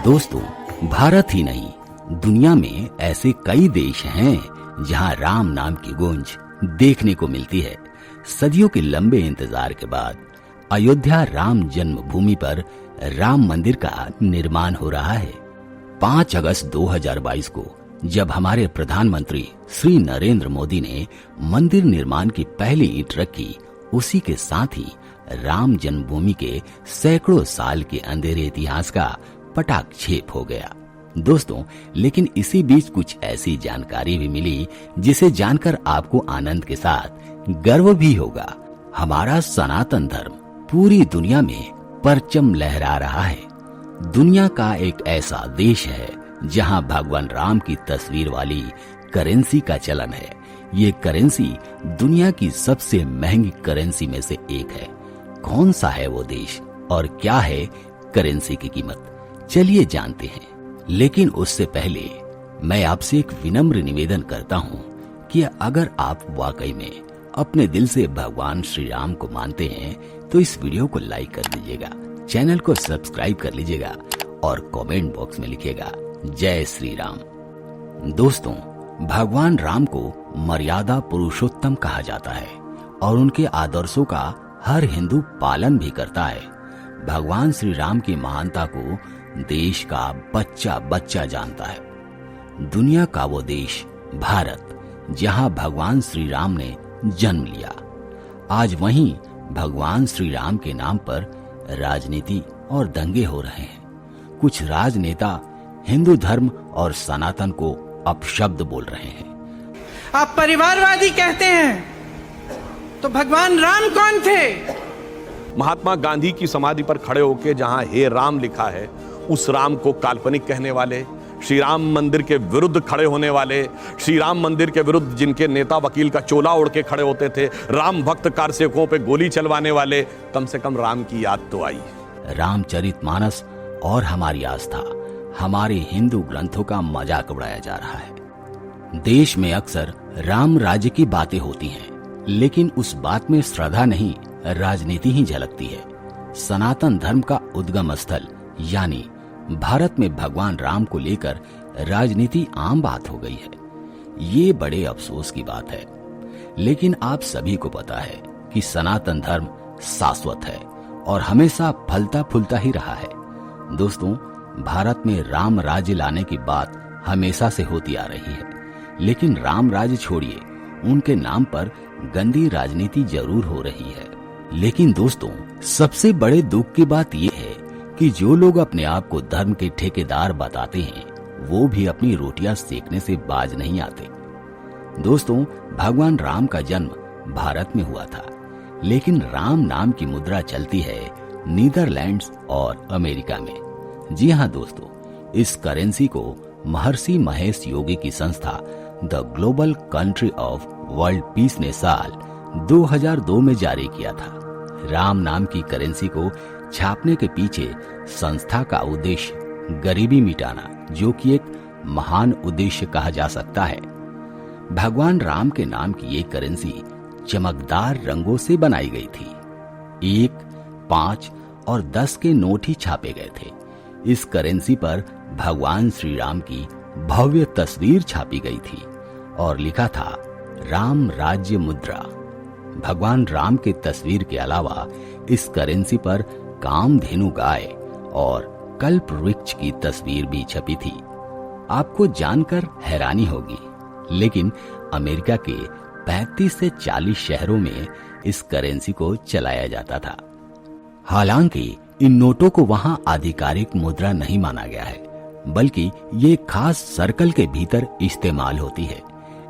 दोस्तों, भारत ही नहीं, दुनिया में ऐसे कई देश हैं जहां राम नाम की गूंज देखने को मिलती है। सदियों के लंबे इंतजार के बाद अयोध्या राम जन्मभूमि पर राम मंदिर का निर्माण हो रहा है। 5 अगस्त 2022 को जब हमारे प्रधानमंत्री श्री नरेंद्र मोदी ने मंदिर निर्माण की पहली ईंट रखी, उसी के साथ ही राम जन्मभूमि के सैकड़ों साल के अंधेरे इतिहास का पटाक्षेप हो गया। दोस्तों, लेकिन इसी बीच कुछ ऐसी जानकारी भी मिली जिसे जानकर आपको आनंद के साथ गर्व भी होगा। हमारा सनातन धर्म पूरी दुनिया में परचम लहरा रहा है। दुनिया का एक ऐसा देश है जहां भगवान राम की तस्वीर वाली करेंसी का चलन है। ये करेंसी दुनिया की सबसे महंगी करेंसी में से एक है। कौन सा है वो देश और क्या है करेंसी की कीमत, चलिए जानते हैं। लेकिन उससे पहले मैं आपसे एक विनम्र निवेदन करता हूँ कि अगर आप वाकई में अपने दिल से भगवान श्री राम को मानते हैं तो इस वीडियो को लाइक कर दीजिएगा, चैनल को सब्सक्राइब कर लीजिएगा और कमेंट बॉक्स में लिखिएगा जय श्री राम। दोस्तों, भगवान राम को मर्यादा पुरुषोत्तम कहा जाता है और उनके आदर्शों का हर हिंदू पालन भी करता है। भगवान श्री राम की महानता को देश का बच्चा बच्चा जानता है। दुनिया का वो देश भारत, जहां भगवान श्री राम ने जन्म लिया, आज वहीं भगवान श्री राम के नाम पर राजनीति और दंगे हो रहे हैं। कुछ राजनेता हिंदू धर्म और सनातन को अपशब्द बोल रहे हैं। आप परिवारवादी कहते हैं, तो भगवान राम कौन थे? महात्मा गांधी की समाधि पर खड़े होकर जहां हे राम लिखा है, उस राम को काल्पनिक कहने वाले, श्री राम मंदिर के विरुद्ध खड़े होने वाले, श्री राम मंदिर के विरुद्ध जिनके नेता वकील का चोला ओढ़ के खड़े होते थे, राम भक्त कारसेवकों पे गोली चलवाने वाले, कम से कम राम की याद तो आई। रामचरितमानस और हमारी आस्था, हमारे हिंदू ग्रंथों का मजाक उड़ाया जा रहा है। देश में अक्सर राम राज्य की बातें होती हैं, लेकिन उस बात में श्रद्धा नहीं, राजनीति ही झलकती है। सनातन धर्म का उद्गम स्थल यानी भारत में भगवान राम को लेकर राजनीति आम बात हो गई है। ये बड़े अफसोस की बात है, लेकिन आप सभी को पता है कि सनातन धर्म शाश्वत है और हमेशा फलता फूलता ही रहा है। दोस्तों, भारत में राम राज्य लाने की बात हमेशा से होती आ रही है, लेकिन राम राज्य छोड़िए, उनके नाम पर गंदी राजनीति जरूर हो रही है। लेकिन दोस्तों, सबसे बड़े दुख की बात यह है कि जो लोग अपने आप को धर्म के ठेकेदार बताते हैं, वो भी अपनी रोटियां सेकने से बाज नहीं आते। दोस्तों, भगवान राम का जन्म भारत में हुआ था, लेकिन राम नाम की मुद्रा चलती है नीदरलैंड्स और अमेरिका में। जी हाँ दोस्तों, इस करेंसी को महर्षि महेश योगी की संस्था the global country of world peace ने साल 2002 में जारी किया था। राम नाम की करेंसी को छापने के पीछे संस्था का उद्देश्य गरीबी मिटाना, जो कि एक महान उद्देश्य कहा जा सकता है। भगवान राम के नाम की ये करेंसी चमकदार रंगों से बनाई गई थी। 1, 5 और 10 के नोट ही छापे गए थे। इस करेंसी पर भगवान श्री राम की भव्य तस्वीर छापी गई थी और लिखा था राम राज्य मुद्रा। भगवान राम के तस्वीर के अलावा इस करेंसी पर कामधेनु गाय और कल्प वृक्ष की तस्वीर भी छपी थी। आपको जानकर हैरानी होगी, लेकिन अमेरिका के 35 से 40 शहरों में इस करेंसी को चलाया जाता था। हालांकि इन नोटों को वहां आधिकारिक मुद्रा नहीं माना गया है, बल्कि ये खास सर्कल के भीतर इस्तेमाल होती है।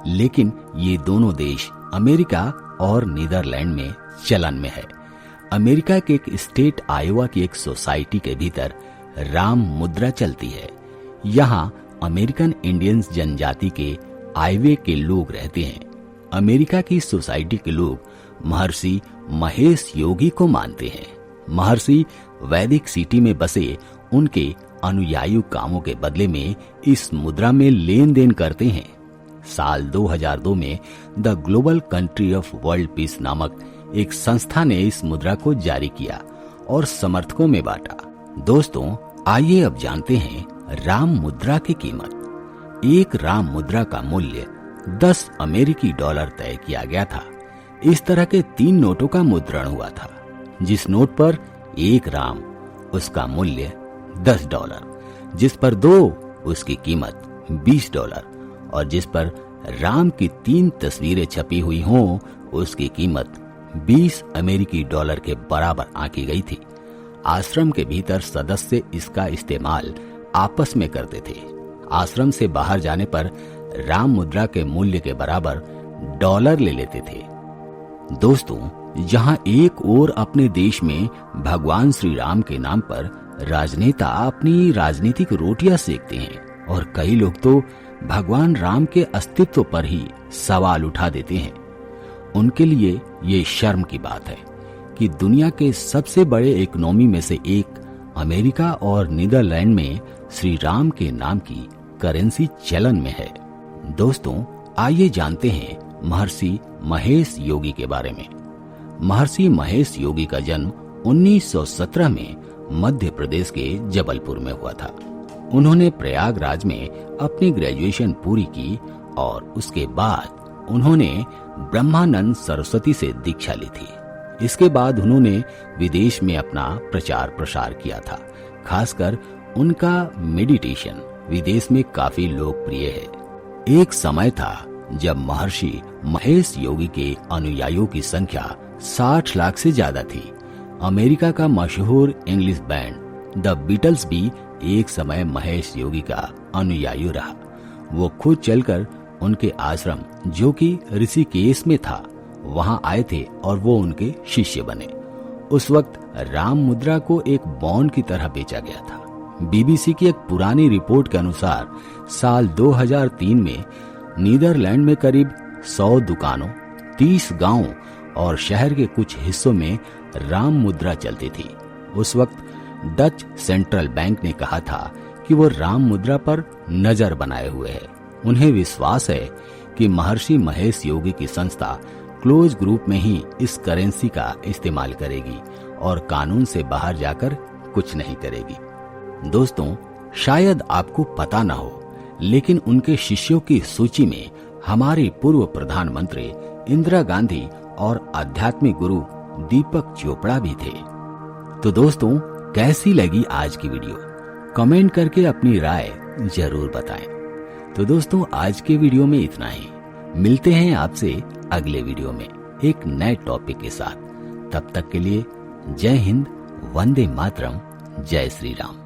लेकिन ये दोनों देश अमेरिका और नीदरलैंड में चलन में है। अमेरिका के एक स्टेट आयोवा की एक सोसाइटी के भीतर राम मुद्रा चलती है। यहाँ अमेरिकन इंडियंस जनजाति के आयवे के लोग रहते हैं। अमेरिका की सोसाइटी के लोग महर्षि महेश योगी को मानते हैं। महर्षि वैदिक सिटी में बसे उनके अनुयायी कामों के बदले में इस मुद्रा में लेन देन करते हैं। साल 2002 में the global country of world peace नामक एक संस्था ने इस मुद्रा को जारी किया और समर्थकों में बांटा। दोस्तों, आइए अब जानते हैं राम मुद्रा की कीमत। एक राम मुद्रा का मूल्य 10 अमेरिकी डॉलर तय किया गया था। इस तरह के 3 नोटों का मुद्रण हुआ था। जिस नोट पर एक राम, उसका मूल्य 10 डॉलर, जिस पर 2 उसकी कीमत 20 डॉलर और जिस पर राम की 3 तस्वीरें छपी हुई हों उसकी कीमत 20 अमेरिकी डॉलर के बराबर आंकी गई थी। आश्रम के भीतर सदस्य इसका इस्तेमाल आपस में करते थे। आश्रम से बाहर जाने पर राम मुद्रा के मूल्य के बराबर डॉलर ले लेते थे। दोस्तों, जहां एक ओर अपने देश में भगवान श्री राम के नाम पर राजनेता अपनी राजनीतिक रोटियां सेकते हैं और कई लोग तो भगवान राम के अस्तित्व पर ही सवाल उठा देते हैं। उनके लिए ये शर्म की बात है कि दुनिया के सबसे बड़े इकोनॉमी में से एक अमेरिका और नीदरलैंड में श्री राम के नाम की करेंसी चलन में है। दोस्तों, आइए जानते हैं महर्षि महेश योगी के बारे में। महर्षि महेश योगी का जन्म 1917 में मध्य प्रदेश के जबलपुर में हुआ था। उन्होंने प्रयागराज में अपनी ग्रेजुएशन पूरी की और उसके बाद उन्होंने ब्रह्मानंद सरस्वती से दीक्षा ली थी। इसके बाद उन्होंने विदेश में अपना प्रचार प्रसार किया था। खासकर उनका मेडिटेशन विदेश में काफी लोकप्रिय है। एक समय था जब महर्षि महेश योगी के अनुयायियों की संख्या 60 लाख से ज्यादा थी। अमेरिका का मशहूर इंग्लिश बैंड द बीटल्स भी एक समय महेश योगी का अनुयायी रहा। वो खुद चलकर उनके आश्रम, जो कि ऋषिकेश में था, वहां आए थे और वो उनके शिष्य बने। उस वक्त राम मुद्रा को एक बॉन्ड की तरह बेचा गया था। बीबीसी की एक पुरानी रिपोर्ट के अनुसार साल 2003 में नीदरलैंड में करीब 100 दुकानों, 30 गांवों और शहर के कुछ हिस्सों में राम मुद्रा चलती थी। उस वक्त डच सेंट्रल बैंक ने कहा था कि वो राम मुद्रा पर नजर बनाए हुए है। उन्हें विश्वास है कि महर्षि महेश योगी की संस्था क्लोज ग्रुप में ही इस करेंसी का इस्तेमाल करेगी और कानून से बाहर जाकर कुछ नहीं करेगी। दोस्तों, शायद आपको पता न हो, लेकिन उनके शिष्यों की सूची में हमारे पूर्व प्रधानमंत्री इंदिरा गांधी और आध्यात्मिक गुरु दीपक चोपड़ा भी थे। तो दोस्तों, कैसी लगी आज की वीडियो? कमेंट करके अपनी राय जरूर बताएं। तो दोस्तों, आज के वीडियो में इतना ही। मिलते हैं आपसे अगले वीडियो में एक नए टॉपिक के साथ। तब तक के लिए जय हिंद, वंदे मातरम, जय श्री राम।